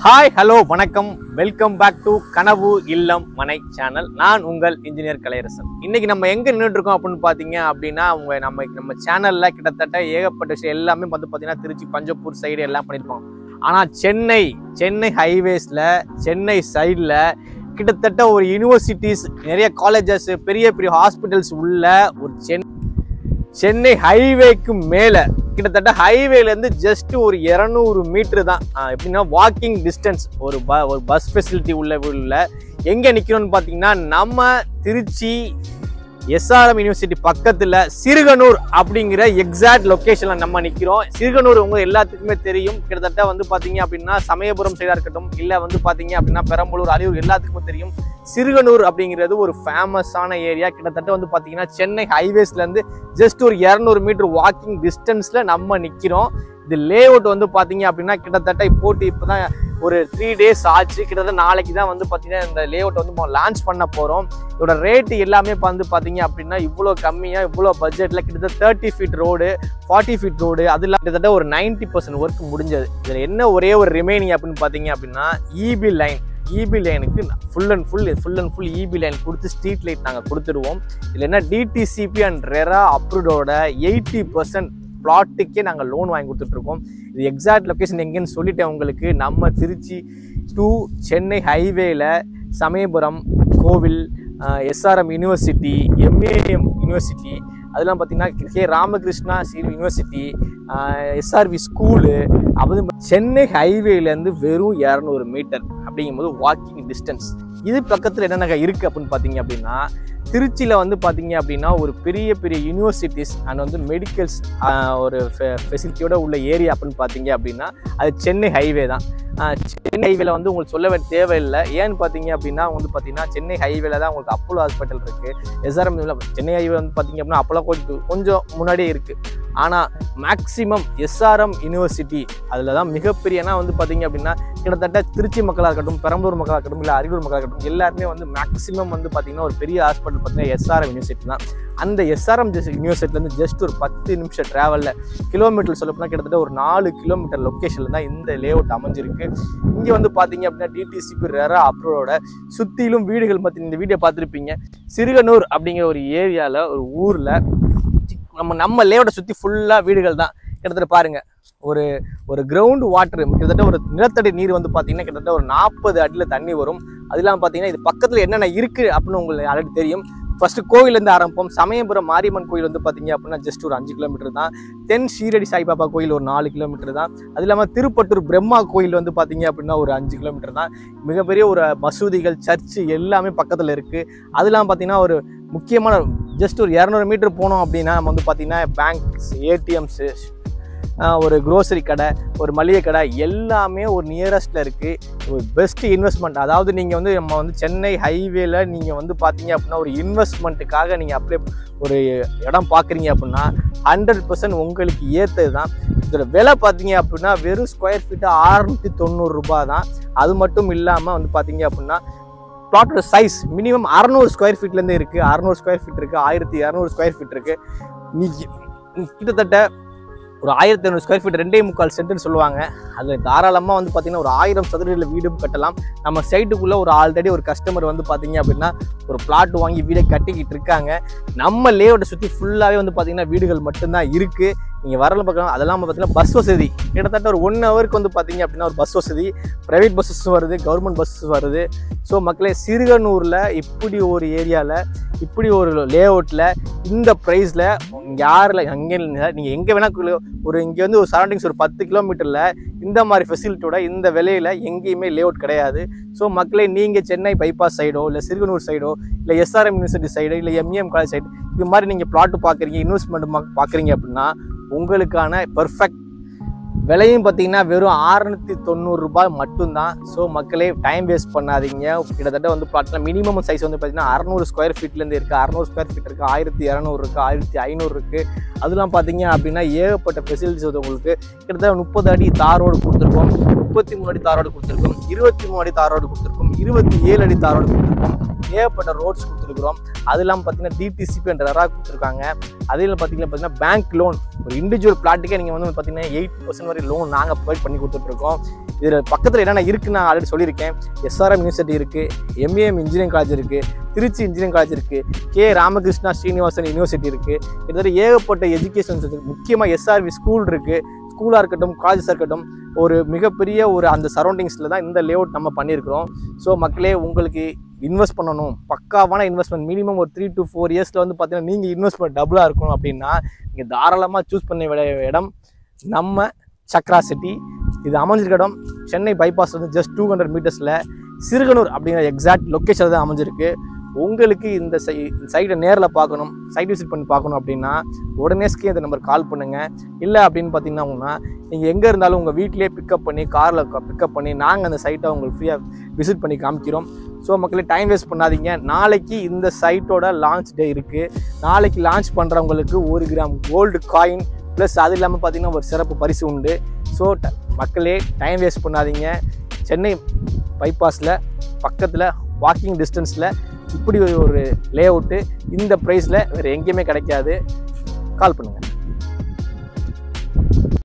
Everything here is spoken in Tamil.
ஹாய் ஹலோ வணக்கம் வெல்கம் பேக் டு கனவு இல்லம் மனை சேனல். நான் உங்கள் இன்ஜினியர் கலையரசன். இன்னைக்கு நம்ம எங்க நின்றுட்டு இருக்கோம் அப்படின்னு பாத்தீங்க அப்படின்னா நம்ம சேனல்ல கிட்டத்தட்ட ஏகப்பட்ட விஷயம் எல்லாமே வந்து பாத்தீங்கன்னா திருச்சி பஞ்சப்பூர் சைடு எல்லாம் பண்ணியிருப்போம். ஆனா சென்னை ஹைவேஸ்ல சென்னை சைட்ல கிட்டத்தட்ட ஒரு யூனிவர்சிட்டிஸ், நிறைய காலேஜஸ், பெரிய பெரிய ஹாஸ்பிட்டல்ஸ் உள்ள ஒரு சென்னை ஹைவேக்கு மேல கிட்டத்தட்ட ஹைவேல இருந்து ஜஸ்ட் ஒரு 200 மீட்டர் தான். எப்படின்னா வாக்கிங் டிஸ்டன்ஸ் ஒரு பஸ் ஃபெசிலிட்டி உள்ள எங்க நிக்கிறோம்னு பாத்தீங்கன்னா நம்ம திருச்சி எஸ்ஆர்எம் யூனிவர்சிட்டி பக்கத்துல சிறுகனூர் அப்படிங்கிற எக்ஸாக்ட் லொகேஷன்ல நம்ம நிக்கிறோம். சிறுகனூர் உங்க எல்லாத்துக்குமே தெரியும். கிட்டத்தட்ட வந்து பாத்தீங்க அப்படின்னா சமயபுரம் சைடா இருக்கட்டும், இல்ல வந்து பாத்தீங்க அப்படின்னா பெரம்பலூர், அரியூர் எல்லாத்துக்குமே தெரியும். சிறுகனூர் அப்படிங்கிறது ஒரு ஃபேமஸான ஏரியா. கிட்டத்தட்ட வந்து பாத்தீங்கன்னா சென்னை ஹைவேஸ்ல இருந்து ஜஸ்ட் ஒரு 200 மீட்டர் வாக்கிங் டிஸ்டன்ஸ்ல நம்ம நிக்கிறோம். இது லே அவுட் வந்து பாத்தீங்க அப்படின்னா கிட்டத்தட்ட இப்போதான் ஒரு 3 days ஆச்சு. கிட்டத்தட்ட நாளைக்கு தான் வந்து பாத்தீங்கன்னா இந்த லே அவுட் வந்து லான்ச் பண்ண போறோம். இதோட ரேட் எல்லாமே வந்து பாத்தீங்க அப்படின்னா இவ்வளோ கம்மியா, இவ்வளோ பட்ஜெட்ல கிட்டத்தட்ட 30 ஃபீட் ரோடு, 40 ஃபீட் ரோடு, அதெல்லாம் கிட்டத்தட்ட ஒரு 90% ஒர்க் முடிஞ்சது. இதுல என்ன ஒரே ஒரு ரிமைனிங் அப்படின்னு பாத்தீங்க அப்படின்னா இபி லைனுக்கு full and full EB line கொடுத்து ஸ்ட்ரீட் லைட் நாங்கள் கொடுத்துருவோம். இதில் என்ன டிடிசிபி அண்ட் ரெரா அப்ரூவ்டோட 80% பிளாட்டுக்கே நாங்கள் லோன் வாங்கி கொடுத்துட்ருக்கோம். இது எக்ஸாக்ட் லொக்கேஷன் எங்கேன்னு சொல்லிட்டேன் உங்களுக்கு. நம்ம திருச்சி டு சென்னை ஹைவேல சமயபுரம் கோவில், எஸ்ஆர்எம் யூனிவர்சிட்டி, எம்ஏஎம் யூனிவர்சிட்டி, அதெல்லாம் பார்த்தீங்கன்னா K Ramakrishna university, SRV school, அது சென்னை ஹைவேலேருந்து வெறும் 200 மீட்டர் அப்படிங்கும்போது வாக்கிங் டிஸ்டன்ஸ். இது பக்கத்தில் என்னென்ன இருக்குது அப்படின்னு பார்த்தீங்க அப்படின்னா திருச்சியில் வந்து பார்த்தீங்க அப்படின்னா ஒரு பெரிய பெரிய யூனிவர்சிட்டிஸ் அண்ட் வந்து மெடிக்கல்ஸ் ஒரு ஃபெசிலிட்டியோட உள்ள ஏரியா அப்படின்னு பார்த்தீங்க அப்படின்னா அது சென்னை ஹைவே தான். சென்னை ஹைவேல வந்து உங்களுக்கு சொல்ல தேவையில்லை. ஏன்னு பார்த்தீங்க அப்படின்னா வந்து பார்த்தீங்கன்னா சென்னை ஹைவேல தான் உங்களுக்கு அப்போலோ ஹாஸ்பிட்டல் இருக்குது. எஸ்ஆர்எம் சென்னை ஹைவே வந்து பார்த்தீங்க அப்படின்னா அப்போலோ கொஞ்சம் முன்னாடியே இருக்குது. ஆனால் மேக்ஸிமம் எஸ்ஆர்எம் யூனிவர்சிட்டி அதில் தான் மிகப்பெரியனா வந்து பார்த்தீங்க அப்படின்னா கிட்டத்தட்ட திருச்சி மக்களாக இருக்கட்டும், பெரம்பலூர் மக்களாக இருக்கட்டும், இல்லை அரியலூர் மக்களாக இருக்கட்டும், எல்லாருமே வந்து மேக்ஸிமம் வந்து பார்த்தீங்கன்னா ஒரு பெரிய ஹாஸ்பிட்டல் பார்த்தீங்கன்னா எஸ்ஆர்எம் யூனிவர்சிட்டி தான். அந்த எஸ்ஆர்எம் யூனிவர்சிட்டிலேருந்து ஜஸ்ட் ஒரு 10 நிமிஷம் ட்ராவலில், கிலோமீட்டர் சொல்லப்போனால் கிட்டத்தட்ட ஒரு 4 கிலோமீட்டர் லொக்கேஷனில் தான் இந்த லே அவுட் அமைஞ்சிருக்கு. இங்கே வந்து பார்த்தீங்க அப்படின்னா டிடிசிபி ரெரா அப்ரூவோட சுற்றிலும் வீடுகள் பற்றி இந்த வீடியோ பார்த்துருப்பீங்க. சிறுகனூர் அப்படிங்கிற ஒரு ஏரியாவில் ஒரு ஊரில் நம்ம லேஅவுட்டை சுற்றி ஃபுல்லாக வீடுகள் தான். கிட்டத்தட்ட பாருங்கள், ஒரு கிரவுண்ட் வாட்டர், கிட்டத்தட்ட ஒரு நிலத்தடி நீர் வந்து பார்த்தீங்கன்னா கிட்டத்தட்ட ஒரு 40 அடியில் தண்ணி வரும். அது இல்லாமல் பார்த்தீங்கன்னா இது பக்கத்தில் என்னென்ன இருக்குது அப்படின்னு உங்களுக்கு ஆல்ரெடி தெரியும். ஃபர்ஸ்ட் கோவிலேருந்து ஆரம்பிப்போம். சமயபுரம் மாரியம்மன் கோயில் வந்து பார்த்தீங்க அப்படின்னா ஜஸ்ட் ஒரு 5 கிலோமீட்டர் தான். தென் ஷீரடி சாய்பாபா கோயில் ஒரு 4 கிலோமீட்டர் தான். அது இல்லாமல் திருப்பட்டூர் பிரம்மா கோயில் வந்து பார்த்தீங்க அப்படின்னா ஒரு 5 கிலோமீட்டர் தான். மிகப்பெரிய ஒரு மசூதிகள், சர்ச்சு எல்லாமே பக்கத்தில் இருக்குது. அது இல்லாமல் பார்த்தீங்கன்னா ஒரு முக்கியமான ஜஸ்ட் ஒரு 200 மீட்டர் போனோம் அப்படின்னா நம்ம வந்து பார்த்தீங்கன்னா பேங்க்ஸ், ஏடிஎம்ஸு, ஒரு க்ரோசரி கடை, ஒரு மளிகை கடை எல்லாமே ஒரு நியரஸ்ட்டில் இருக்குது. ஒரு பெஸ்ட் இன்வெஸ்ட்மெண்ட். அதாவது நீங்கள் வந்து நம்ம வந்து சென்னை ஹைவேல நீங்கள் வந்து பார்த்தீங்க அப்படின்னா ஒரு இன்வெஸ்ட்மெண்ட்டுக்காக நீங்கள் அப்படியே ஒரு இடம் பார்க்குறீங்க அப்படின்னா 100% உங்களுக்கு ஏற்றது தான். இதில் விலை பார்த்தீங்க அப்படின்னா வெறும் ஸ்கொயர் ஃபீட்டு 690 ரூபா தான். அது மட்டும் இல்லாமல் வந்து பார்த்தீங்க அப்படின்னா பிளாட்டோட சைஸ் மினிமம் 600 ஸ்கொயர் ஃபீட்லேருந்து இருக்குது. 600 ஸ்கொயர் ஃபீட் இருக்குது, 1200 ஸ்கொயர் ஃபீட் இருக்குது. கிட்டத்தட்ட ஒரு 1500 ஸ்கொயர் ஃபீட் 2.25 சென்ட்னு சொல்லுவாங்க. அதில் தாராளமாக வந்து பார்த்தீங்கன்னா ஒரு 1000 சதுரடியில் வீடும் கட்டலாம். நம்ம சைட்டுக்குள்ளே ஒரு ஆல்ரெடி ஒரு கஸ்டமர் வந்து பார்த்தீங்க அப்படின்னா ஒரு பிளாட் வாங்கி வீடை கட்டிக்கிட்டு இருக்காங்க. நம்ம லேஅவுட்டை சுற்றி ஃபுல்லாகவே வந்து பார்த்தீங்கன்னா வீடுகள் மட்டும்தான் இருக்குது. நீங்கள் வரல பார்க்கலாம். அதெல்லாம் பார்த்தீங்கன்னா பஸ் வசதி கிட்டத்தட்ட ஒரு 1 ஹவருக்கு வந்து பார்த்தீங்க அப்படின்னா ஒரு பஸ் வசதி, ப்ரைவேட் பஸ்ஸஸ் வருது, கவர்மெண்ட் பஸ்ஸஸ் வருது. ஸோ மக்களே, சிறுகனூரில் இப்படி ஒரு ஏரியாவில், இப்படி ஒரு லேஅவுட்டில், இந்த ப்ரைஸில் யாரில் அங்கே நீங்கள் எங்கே வேணால் ஒரு இங்கே வந்து ஒரு சரௌண்டிங்ஸ் ஒரு 10 கிலோமீட்டரில் இந்த மாதிரி ஃபெசிலிட்டியோட இந்த விலையில் எங்கேயுமே லேஅவுட் கிடையாது. ஸோ மக்களே, நீங்கள் சென்னை பைபாஸ் சைடோ, இல்லை சிறுகனூர் சைடோ, இல்லை எஸ்ஆர்எம் யூனிவர்சிட்டி சைடோ, இல்லை எம்ஏஎம் காலேஜ் சைடு, இது மாதிரி நீங்கள் பிளாட்டு பார்க்குறீங்க, இன்வெஸ்ட்மெண்ட் பார்க்குறீங்க அப்படின்னா உங்களுக்கான பர்ஃபெக்ட் விலையும் பார்த்தீங்கன்னா வெறும் 690 ரூபாய் மட்டும்தான். ஸோ மக்களே, டைம் வேஸ்ட் பண்ணாதீங்க. கிட்டத்தட்ட வந்து பிளாட்ல மினிமம் சைஸ் வந்து பார்த்தீங்கன்னா 600 ஸ்கொயர் ஃபீட்லேருந்து இருக்குது, 600 ஸ்கொயர் ஃபீட் இருக்குது, 1200 இருக்குது, 1500 இருக்குது. அதெல்லாம் பார்த்தீங்க அப்படின்னா ஏகப்பட்ட ஃபெசிலிட்டிஸ் வந்து உங்களுக்கு கிட்டத்தட்ட 30 அடி தார் ரோடு கொடுத்துருக்கோம், 33 அடி தார் ரோடு கொடுத்துருக்கோம், 23 அடி தார் ரோடு கொடுத்துருக்கோம், 27 அடி தார் ரோடு கொடுத்துருக்கோம். ஏகப்பட்ட ரோட்ஸ் கொடுத்துருக்குறோம். அது இல்லாமல் பார்த்தீங்கன்னா டிடிசிபி என்ற ரெரா கொடுத்துருக்காங்க. அதில் பார்த்தீங்கன்னா பேங்க் லோன் ஒரு இண்டிவிஜுவல் பிளாட்டுக்கே நீங்கள் வந்து பார்த்தீங்கன்னா 8% வரை லோன் நாங்கள் ப்ரொவைட் பண்ணி கொடுத்துட்ருக்கோம். இதில் பக்கத்தில் என்னென்ன இருக்குன்னு நான் ஆல்ரெடி சொல்லியிருக்கேன். SRM யூனிவர்சிட்டி இருக்குது, MEM இன்ஜினியரிங் காலேஜ் இருக்குது, திருச்சி இன்ஜினியரிங் காலேஜ் இருக்குது, K ராமகிருஷ்ணா ஸ்ரீனிவாசன் யூனிவர்சிட்டி இருக்குது. கிட்டத்தட்ட ஏகப்பட்ட எஜுகேஷன்ஸ் இருக்குது. முக்கியமாக SRV ஸ்கூல் இருக்குது. ஸ்கூலாக இருக்கட்டும், காலேஜஸாக இருக்கட்டும், ஒரு மிகப்பெரிய ஒரு அந்த சரௌண்டிங்ஸில் தான் இந்த லேஅவுட் நம்ம பண்ணியிருக்கிறோம். ஸோ மக்களே, உங்களுக்கு இன்வெஸ்ட் பண்ணணும், பக்காவான இன்வெஸ்ட்மெண்ட், மினிமம் ஒரு 3 to 4 இயர்ஸில் வந்து பார்த்தீங்கன்னா நீங்கள் இன்வெஸ்ட்மெண்ட் டபுளாக இருக்கணும் அப்படின்னா நீங்கள் தாராளமாக சூஸ் பண்ண இடம் நம்ம சக்ரா சிட்டி. இது அமைஞ்சிருக்க இடம் சென்னை பைபாஸ் வந்து ஜஸ்ட் 200 மீட்டர்ஸில் சிறுகனூர் அப்படிங்கிற எக்ஸாக்ட் லொக்கேஷன் தான் அமைஞ்சிருக்கு. உங்களுக்கு இந்த சைட்டை நேரில் பார்க்கணும், சைட் விசிட் பண்ணி பார்க்கணும் அப்படின்னா உடனே இந்த நம்பர் கால் பண்ணுங்கள். இல்லை அப்படின்னு பார்த்தீங்கன்னா நீங்கள் எங்கே இருந்தாலும் உங்கள் வீட்டிலே பிக்கப் பண்ணி, காரில் பிக்கப் பண்ணி நாங்கள் அந்த சைட்டை உங்களுக்கு ஃப்ரீயாக விசிட் பண்ணி காமிக்கிறோம். ஸோ மக்களே, டைம் வேஸ்ட் பண்ணாதீங்க. நாளைக்கு இந்த சைட்டோட லான்ச் டே இருக்குது. நாளைக்கு லான்ச் பண்ணுறவங்களுக்கு 1 கிராம் கோல்டு காயின் ப்ளஸ் அது இல்லாமல் பார்த்தீங்கன்னா ஒரு சிறப்பு பரிசு உண்டு. ஸோ மக்களே, டைம் வேஸ்ட் பண்ணாதீங்க. சென்னை பைபாஸில் பக்கத்தில் வாக்கிங் டிஸ்டன்ஸில் இப்படி ஒரு லேஅவுட்டு இந்த ப்ரைஸில் வேறு எங்கேயுமே கிடைக்காது. கால் பண்ணுங்கள்.